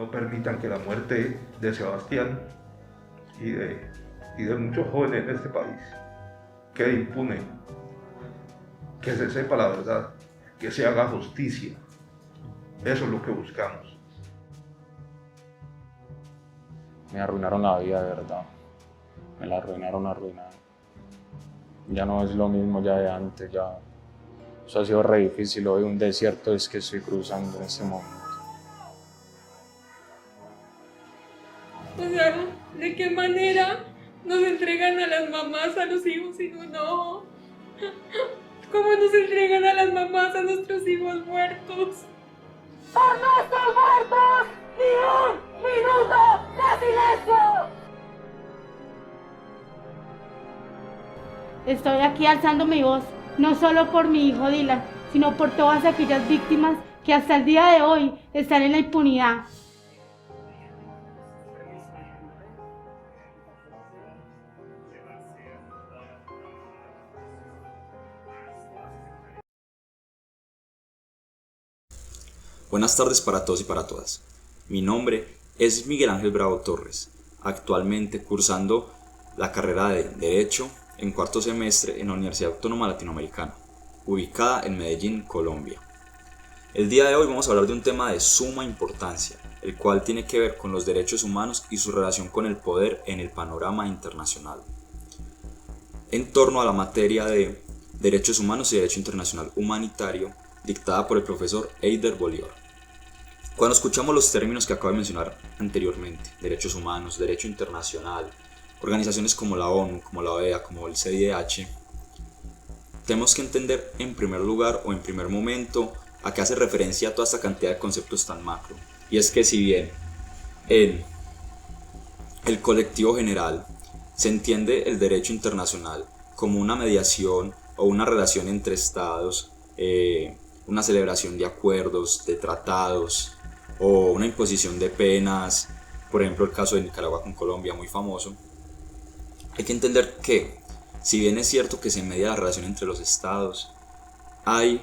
no permitan que la muerte de Sebastián y de muchos jóvenes en este país quede impune, que se sepa la verdad, que se haga justicia. Eso es lo que buscamos. Me arruinaron la vida, de verdad. Me la arruinaron. Ya no es lo mismo ya de antes, ya. Eso ha sido re difícil. Hoy un desierto es que estoy cruzando en este momento. O sea, ¿de qué manera nos entregan a las mamás a los hijos y no? ¿Cómo nos entregan a las mamás a nuestros hijos muertos? ¡Por nuestros muertos! ¡Ni un minuto de silencio! Estoy aquí alzando mi voz, no solo por mi hijo Dylan, sino por todas aquellas víctimas que hasta el día de hoy están en la impunidad. Buenas tardes para todos y para todas. Mi nombre es Miguel Ángel Bravo Torres, actualmente cursando la carrera de Derecho en cuarto semestre en la Universidad Autónoma Latinoamericana, ubicada en Medellín, Colombia. El día de hoy vamos a hablar de un tema de suma importancia, el cual tiene que ver con los derechos humanos y su relación con el poder en el panorama internacional. En torno a la materia de derechos humanos y derecho internacional humanitario, dictada por el profesor Eider Bolívar. Cuando escuchamos los términos que acabo de mencionar anteriormente, derechos humanos, derecho internacional, organizaciones como la ONU, como la OEA, como el CIDH, tenemos que entender en primer lugar o en primer momento a qué hace referencia toda esta cantidad de conceptos tan macro. Y es que si bien en el colectivo general se entiende el derecho internacional como una mediación o una relación entre estados, una celebración de acuerdos, de tratados o una imposición de penas, por ejemplo el caso de Nicaragua con Colombia, muy famoso, hay que entender que, si bien es cierto que se media la relación entre los estados, hay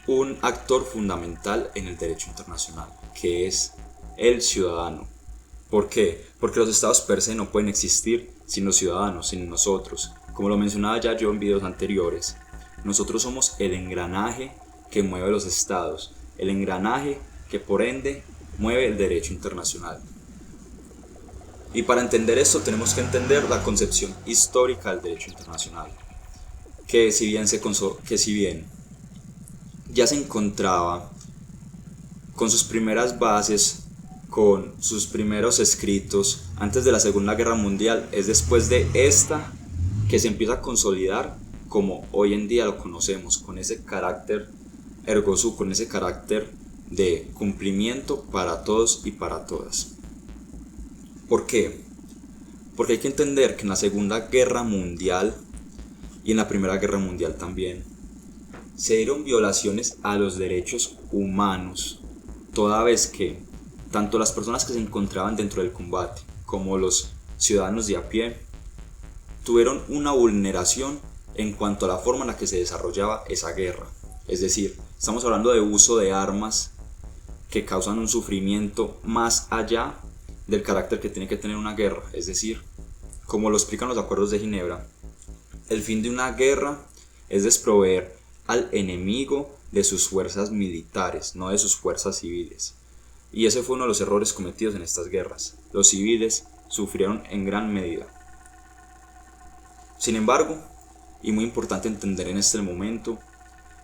un actor fundamental en el derecho internacional, que es el ciudadano. ¿Por qué? Porque los estados per se no pueden existir sin los ciudadanos, sin nosotros. Como lo mencionaba ya yo en videos anteriores, nosotros somos el engranaje que mueve los estados, el engranaje que por ende mueve el derecho internacional. Y para entender esto tenemos que entender la concepción histórica del derecho internacional, que si bien ya se encontraba con sus primeras bases, con sus primeros escritos antes de la Segunda Guerra Mundial, es después de esta que se empieza a consolidar como hoy en día lo conocemos, con ese carácter ergo sum, con ese carácter de cumplimiento para todos y para todas. ¿Por qué? Porque hay que entender que en la Segunda Guerra Mundial y en la Primera Guerra Mundial también se dieron violaciones a los derechos humanos, toda vez que tanto las personas que se encontraban dentro del combate como los ciudadanos de a pie tuvieron una vulneración en cuanto a la forma en la que se desarrollaba esa guerra. Es decir, estamos hablando de uso de armas que causan un sufrimiento más allá del carácter que tiene que tener una guerra. Es decir, como lo explican los acuerdos de Ginebra, el fin de una guerra es desproveer al enemigo de sus fuerzas militares, no de sus fuerzas civiles. Y ese fue uno de los errores cometidos en estas guerras. Los civiles sufrieron en gran medida. Sin embargo, y muy importante entender en este momento,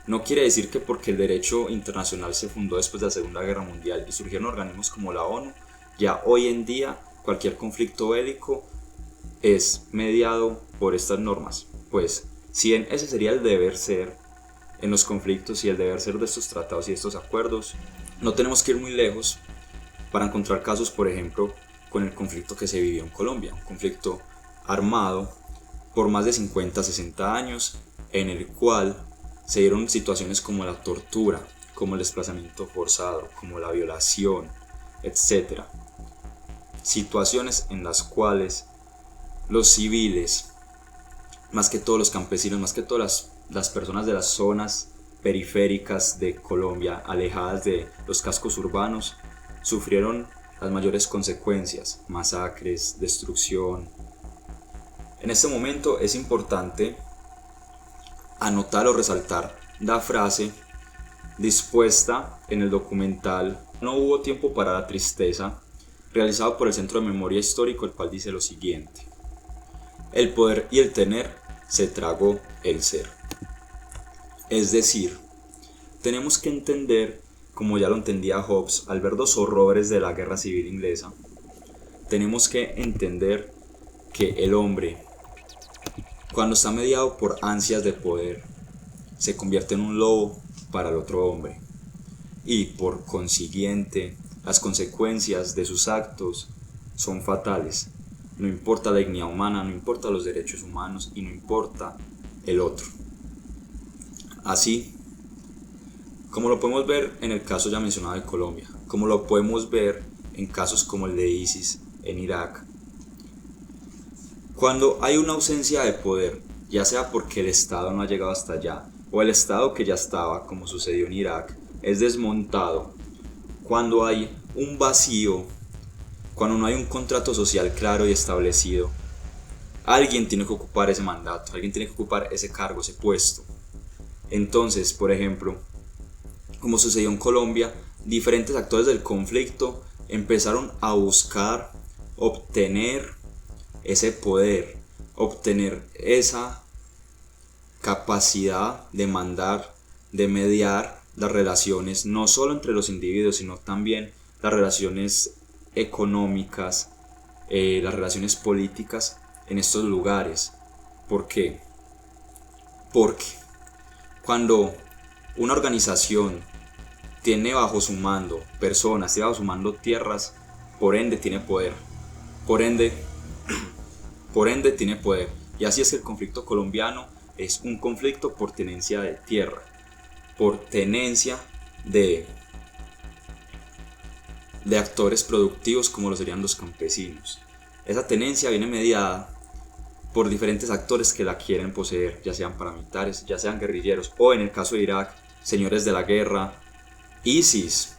no quiere decir que porque el derecho internacional se fundó después de la Segunda Guerra Mundial y surgieron organismos como la ONU, ya hoy en día cualquier conflicto bélico es mediado por estas normas. Pues, si bien ese sería el deber ser en los conflictos y el deber ser de estos tratados y estos acuerdos, no tenemos que ir muy lejos para encontrar casos, por ejemplo, con el conflicto que se vivió en Colombia, un conflicto armado por más de 50-60 años, en el cual se dieron situaciones como la tortura, como el desplazamiento forzado, como la violación, etc. Situaciones en las cuales los civiles, más que todos los campesinos, más que todas las personas de las zonas periféricas de Colombia, alejadas de los cascos urbanos, sufrieron las mayores consecuencias, masacres, destrucción. En este momento es importante anotar o resaltar la frase dispuesta en el documental No hubo tiempo para la tristeza, realizado por el Centro de Memoria Histórico, el cual dice lo siguiente: el poder y el tener se tragó el ser. Es decir, tenemos que entender, como ya lo entendía Hobbes al ver los horrores de la guerra civil inglesa, tenemos que entender que el hombre, cuando está mediado por ansias de poder, se convierte en un lobo para el otro hombre, y por consiguiente las consecuencias de sus actos son fatales. No importa la dignidad humana, no importa los derechos humanos y no importa el otro. Así como lo podemos ver en el caso ya mencionado de Colombia, como lo podemos ver en casos como el de ISIS en Irak. Cuando hay una ausencia de poder, ya sea porque el Estado no ha llegado hasta allá, o el Estado que ya estaba, como sucedió en Irak, es desmontado, cuando hay un vacío, cuando no hay un contrato social claro y establecido, alguien tiene que ocupar ese mandato, alguien tiene que ocupar ese cargo, ese puesto. Entonces, por ejemplo, como sucedió en Colombia, diferentes actores del conflicto empezaron a buscar obtener ese poder, obtener esa capacidad de mandar, de mediar las relaciones, no solo entre los individuos, sino también las relaciones económicas, las relaciones políticas en estos lugares. ¿Por qué? Porque cuando una organización tiene bajo su mando personas, tiene bajo su mando tierras, por ende tiene poder, por ende tiene poder. Y así es que el conflicto colombiano es un conflicto por tenencia de tierra, por tenencia de actores productivos como lo serían los campesinos. Esa tenencia viene mediada por diferentes actores que la quieren poseer, ya sean paramilitares, ya sean guerrilleros, o en el caso de Irak, señores de la guerra. ISIS,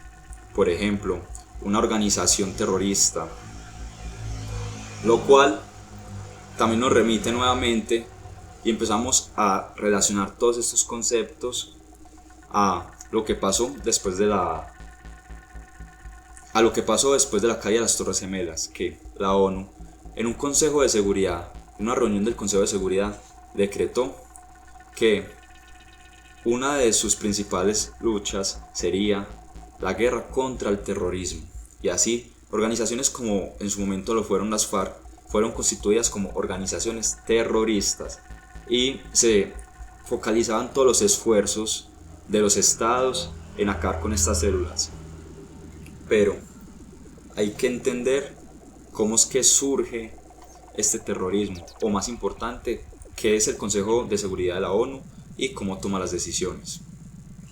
por ejemplo, una organización terrorista, lo cual también nos remite nuevamente y empezamos a relacionar todos estos conceptos a lo que pasó después de la caída de las Torres Gemelas, que la ONU, en un Consejo de Seguridad, en una reunión del Consejo de Seguridad, decretó que una de sus principales luchas sería la guerra contra el terrorismo. Y así, organizaciones como en su momento lo fueron las FARC, fueron constituidas como organizaciones terroristas y se focalizaban todos los esfuerzos de los estados en acabar con estas células. Pero hay que entender cómo es que surge este terrorismo, o más importante, qué es el Consejo de Seguridad de la ONU y cómo toma las decisiones.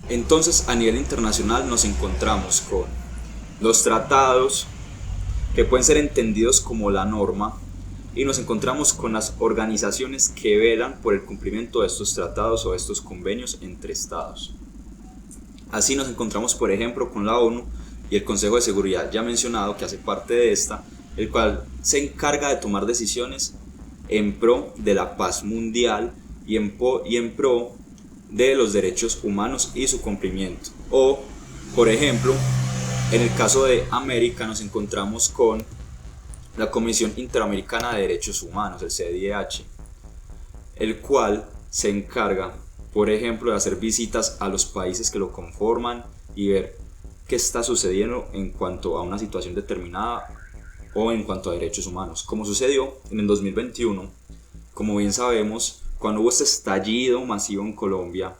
Entonces, a nivel internacional nos encontramos con los tratados, que pueden ser entendidos como la norma, y nos encontramos con las organizaciones que velan por el cumplimiento de estos tratados o de estos convenios entre estados. Así nos encontramos, por ejemplo, con la ONU y el Consejo de Seguridad ya mencionado, que hace parte de esta, el cual se encarga de tomar decisiones en pro de la paz mundial y en pro de los derechos humanos y su cumplimiento. O, por ejemplo, en el caso de América nos encontramos con la Comisión Interamericana de Derechos Humanos, el CIDH, el cual se encarga, por ejemplo, de hacer visitas a los países que lo conforman y ver qué está sucediendo en cuanto a una situación determinada o en cuanto a derechos humanos, como sucedió en el 2021, como bien sabemos, cuando hubo este estallido masivo en Colombia,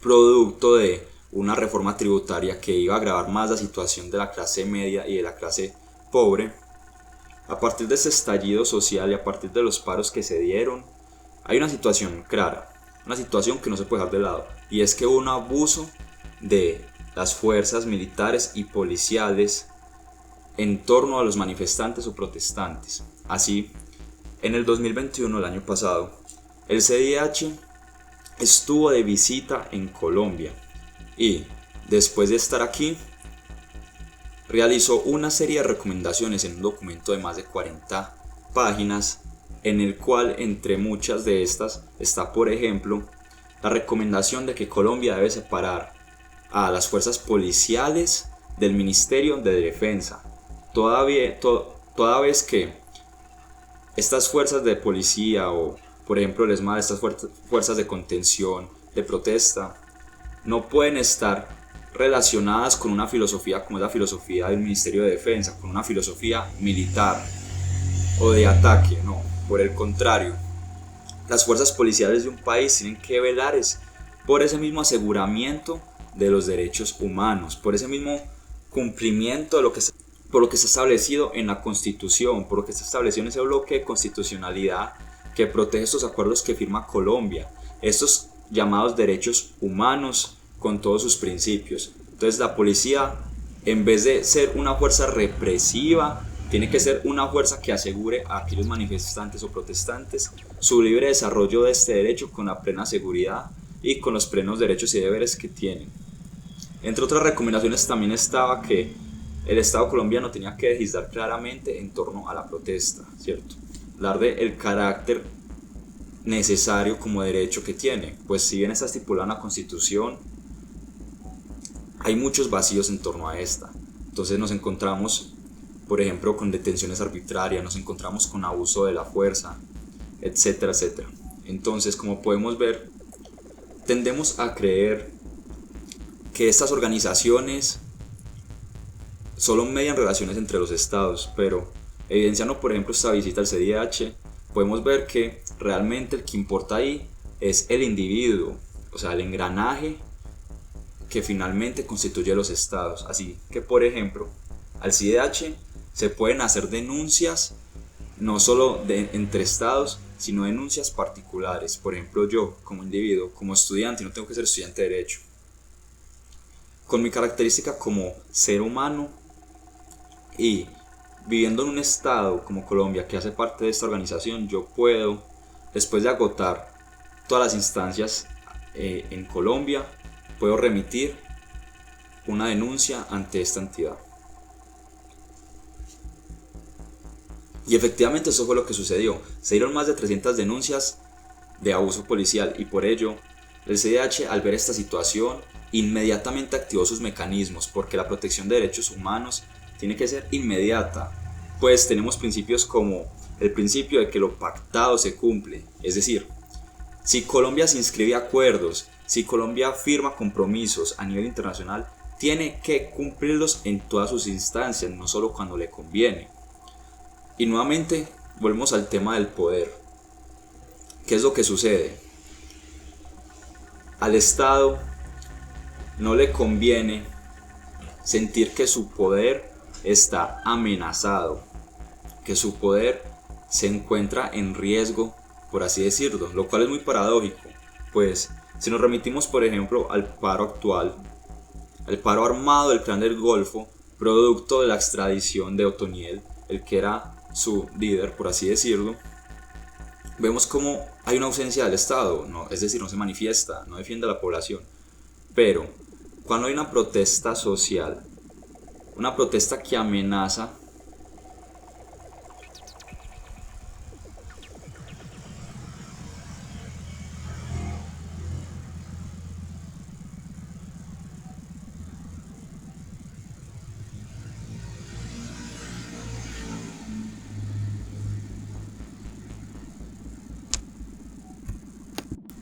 producto de una reforma tributaria que iba a agravar más la situación de la clase media y de la clase pobre. A partir de este estallido social y a partir de los paros que se dieron, hay una situación clara, una situación que no se puede dejar de lado, y es que hubo un abuso de las fuerzas militares y policiales en torno a los manifestantes o protestantes. Así, en el 2021, el año pasado, el CIDH estuvo de visita en Colombia y después de estar aquí realizó una serie de recomendaciones en un documento de más de 40 páginas, en el cual entre muchas de estas está, por ejemplo, la recomendación de que Colombia debe separar a las fuerzas policiales del Ministerio de Defensa, toda vez que estas fuerzas de policía o, por ejemplo, el ESMAD, estas fuerzas de contención, de protesta, no pueden estar relacionadas con una filosofía como es la filosofía del Ministerio de Defensa, con una filosofía militar o de ataque, no, por el contrario. Las fuerzas policiales de un país tienen que velar por ese mismo aseguramiento de los derechos humanos, por ese mismo cumplimiento de por lo que está establecido en la Constitución, por lo que está establecido en ese bloque de constitucionalidad que protege estos acuerdos que firma Colombia, estos llamados derechos humanos con todos sus principios. Entonces la policía, en vez de ser una fuerza represiva, tiene que ser una fuerza que asegure a aquellos manifestantes o protestantes su libre desarrollo de este derecho con la plena seguridad y con los plenos derechos y deberes que tienen. Entre otras recomendaciones también estaba que el Estado colombiano tenía que legislar claramente en torno a la protesta, ¿cierto? Hablar del carácter necesario como derecho que tiene, pues si bien está estipulado en la Constitución, hay muchos vacíos en torno a esta. Entonces nos encontramos, por ejemplo, con detenciones arbitrarias, nos encontramos con abuso de la fuerza, etcétera, etcétera. Entonces, como podemos ver, tendemos a creer que estas organizaciones solo median relaciones entre los estados, pero evidenciando, por ejemplo, esta visita al CIDH, podemos ver que realmente el que importa ahí es el individuo, o sea, el engranaje que finalmente constituye los estados. Así que, por ejemplo, al CIDH se pueden hacer denuncias no solo entre estados, sino denuncias particulares. Por ejemplo, yo como individuo, como estudiante, no tengo que ser estudiante de derecho, con mi característica como ser humano y viviendo en un estado como Colombia que hace parte de esta organización, yo puedo, después de agotar todas las instancias en Colombia, puedo remitir una denuncia ante esta entidad. Y efectivamente eso fue lo que sucedió. Se dieron más de 300 denuncias de abuso policial y por ello el CIDH, al ver esta situación, inmediatamente activó sus mecanismos, porque la protección de derechos humanos tiene que ser inmediata, pues tenemos principios como el principio de que lo pactado se cumple. Es decir, si Colombia se inscribe acuerdos, si Colombia firma compromisos a nivel internacional, tiene que cumplirlos en todas sus instancias, no solo cuando le conviene. Y nuevamente volvemos al tema del poder. ¿Qué es lo que sucede? Al Estado no le conviene sentir que su poder está amenazado, que su poder se encuentra en riesgo, por así decirlo, lo cual es muy paradójico, pues si nos remitimos, por ejemplo, al paro actual, al paro armado del Clan del Golfo, producto de la extradición de Otoniel, el que era su líder, por así decirlo, vemos como hay una ausencia del Estado, ¿no? Es decir, no se manifiesta, no defiende a la población. Pero cuando hay una protesta social, una protesta que amenaza,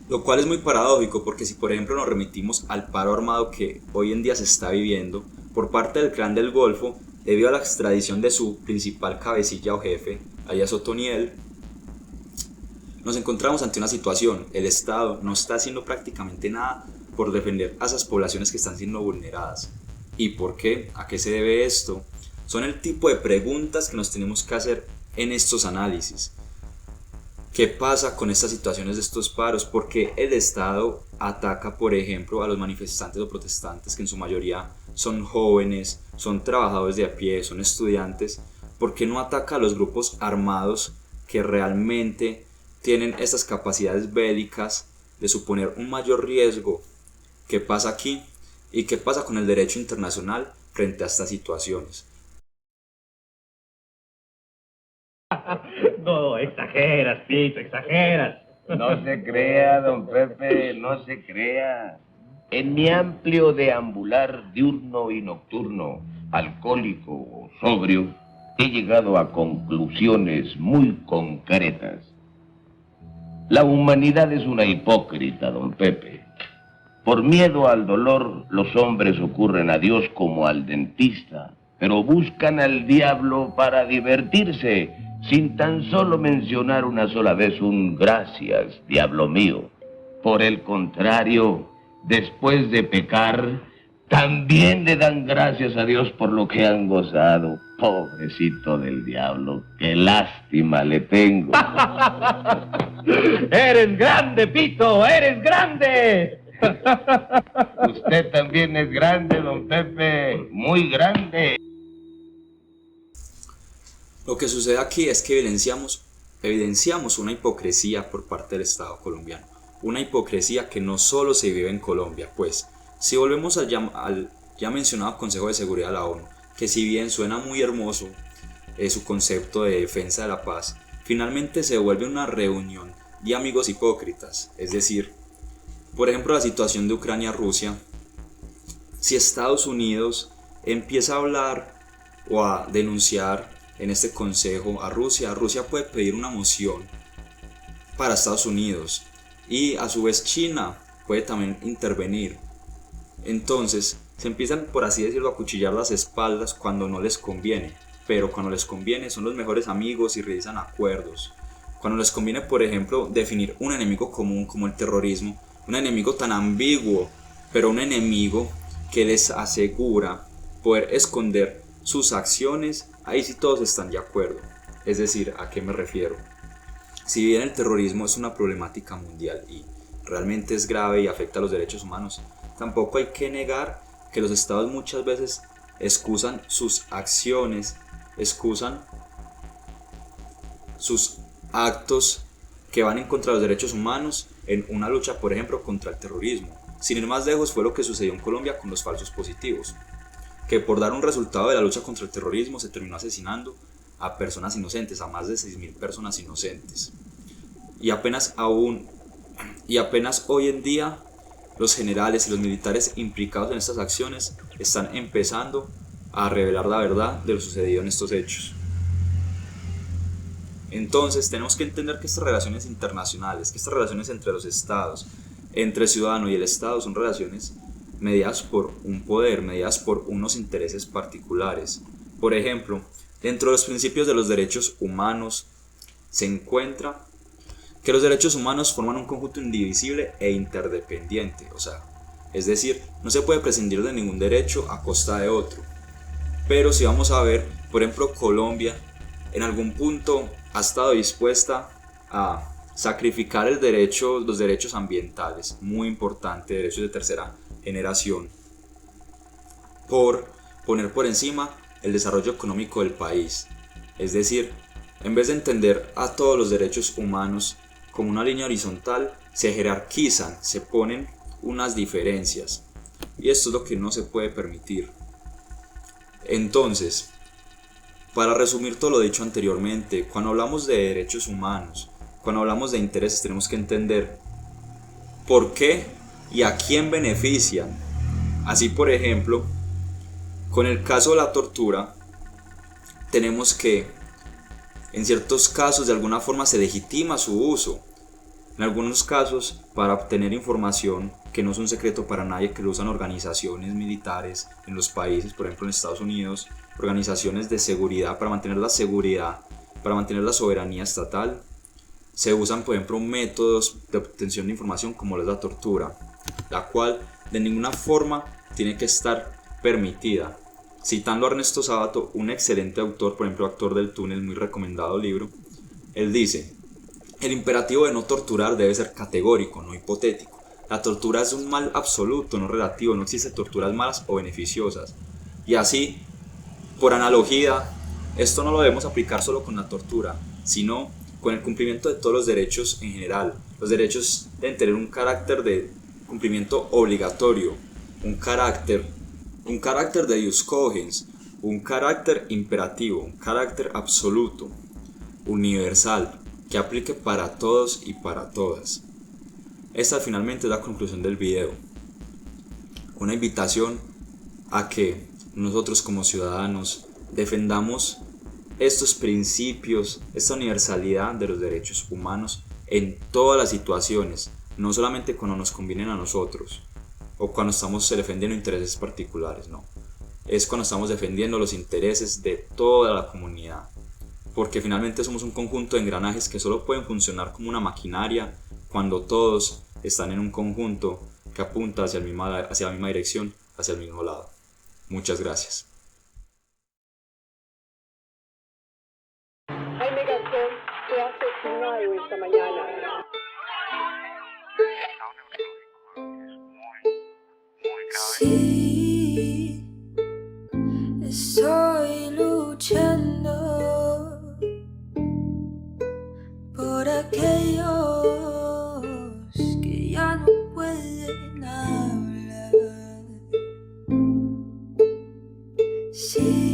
lo cual es muy paradójico, porque si por ejemplo nos remitimos al paro armado que hoy en día se está viviendo por parte del Clan del Golfo debido a la extradición de su principal cabecilla o jefe, alias Otoniel, nos encontramos ante una situación. El Estado no está haciendo prácticamente nada por defender a esas poblaciones que están siendo vulneradas. ¿Y por qué? ¿A qué se debe esto? Son el tipo de preguntas que nos tenemos que hacer en estos análisis. ¿Qué pasa con estas situaciones de estos paros? ¿Por qué el Estado ataca, por ejemplo, a los manifestantes o protestantes, que en su mayoría son jóvenes, son trabajadores de a pie, son estudiantes? ¿Por qué no ataca a los grupos armados que realmente tienen estas capacidades bélicas de suponer un mayor riesgo? ¿Qué pasa aquí? ¿Y qué pasa con el derecho internacional frente a estas situaciones. No, exageras, Tito, exageras. No se crea, don Pepe, no se crea. En mi amplio deambular diurno y nocturno, alcohólico o sobrio, he llegado a conclusiones muy concretas. La humanidad es una hipócrita, don Pepe. Por miedo al dolor, los hombres ocurren a Dios como al dentista, pero buscan al diablo para divertirse, sin tan solo mencionar una sola vez un gracias, diablo mío. Por el contrario, después de pecar, también le dan gracias a Dios por lo que han gozado. Pobrecito del diablo, qué lástima le tengo. ¡Eres grande, Pito! ¡Eres grande! Usted también es grande, don Pepe, muy grande. Lo que sucede aquí es que evidenciamos una hipocresía por parte del Estado colombiano, una hipocresía que no solo se vive en Colombia, pues si volvemos al ya mencionado Consejo de Seguridad de la ONU, que si bien suena muy hermoso su concepto de defensa de la paz, finalmente se vuelve una reunión de amigos hipócritas. Es decir, por ejemplo, la situación de Ucrania-Rusia, si Estados Unidos empieza a hablar o a denunciar en este consejo a Rusia puede pedir una moción para Estados Unidos y a su vez China puede también intervenir. Entonces se empiezan, por así decirlo, a cuchillar las espaldas cuando no les conviene, pero cuando les conviene son los mejores amigos y realizan acuerdos. Cuando les conviene, por ejemplo, definir un enemigo común como el terrorismo, un enemigo tan ambiguo, pero un enemigo que les asegura poder esconder sus acciones, ahí sí todos están de acuerdo. Es decir, ¿a qué me refiero? Si bien el terrorismo es una problemática mundial y realmente es grave y afecta a los derechos humanos, tampoco hay que negar que los estados muchas veces excusan sus acciones, excusan sus actos que van en contra de los derechos humanos en una lucha, por ejemplo, contra el terrorismo. Sin ir más lejos, fue lo que sucedió en Colombia con los falsos positivos, que por dar un resultado de la lucha contra el terrorismo se terminó asesinando a personas inocentes, a más de 6.000 personas inocentes. Y apenas hoy en día los generales y los militares implicados en estas acciones están empezando a revelar la verdad de lo sucedido en estos hechos. Entonces tenemos que entender que estas relaciones internacionales, que estas relaciones entre los estados, entre el ciudadano y el estado, son relaciones mediadas por un poder, mediadas por unos intereses particulares. Por ejemplo, dentro de los principios de los derechos humanos se encuentra que los derechos humanos forman un conjunto indivisible e interdependiente, es decir, no se puede prescindir de ningún derecho a costa de otro. Pero si vamos a ver, por ejemplo, Colombia en algún punto ha estado dispuesta a sacrificar los derechos ambientales, muy importante, derechos de tercera generación, por poner por encima el desarrollo económico del país. Es decir, en vez de entender a todos los derechos humanos como una línea horizontal, se jerarquizan, se ponen unas diferencias, y esto es lo que no se puede permitir. Entonces, para resumir todo lo dicho anteriormente, cuando hablamos de derechos humanos, cuando hablamos de intereses, tenemos que entender por qué y a quién benefician. Así, por ejemplo, con el caso de la tortura, tenemos que en ciertos casos de alguna forma se legitima su uso. En algunos casos para obtener información que no es un secreto para nadie, que lo usan organizaciones militares en los países, por ejemplo en Estados Unidos, organizaciones de seguridad para mantener la seguridad, para mantener la soberanía estatal. Se usan, por ejemplo, métodos de obtención de información como la tortura, la cual de ninguna forma tiene que estar permitida. Citando a Ernesto Sábato, un excelente autor, por ejemplo, Actor del Túnel, muy recomendado libro, él dice: el imperativo de no torturar debe ser categórico, no hipotético. La tortura es un mal absoluto, no relativo, no existe torturas malas o beneficiosas. Y así, por analogía, esto no lo debemos aplicar solo con la tortura, sino con el cumplimiento de todos los derechos en general. Los derechos deben tener un carácter de cumplimiento obligatorio, un carácter Un carácter de Deus cogens, un carácter imperativo, un carácter absoluto, universal, que aplique para todos y para todas. Esta finalmente es la conclusión del video. Una invitación a que nosotros como ciudadanos defendamos estos principios, esta universalidad de los derechos humanos en todas las situaciones, no solamente cuando nos convienen a nosotros o cuando estamos defendiendo intereses particulares, no. Es cuando estamos defendiendo los intereses de toda la comunidad, porque finalmente somos un conjunto de engranajes que solo pueden funcionar como una maquinaria cuando todos están en un conjunto que apunta hacia la misma dirección, hacia el mismo lado. Muchas gracias. Jaime Garzón fue asesinado esta mañana. Sí, estoy luchando por aquellos que ya no pueden hablar. Sí.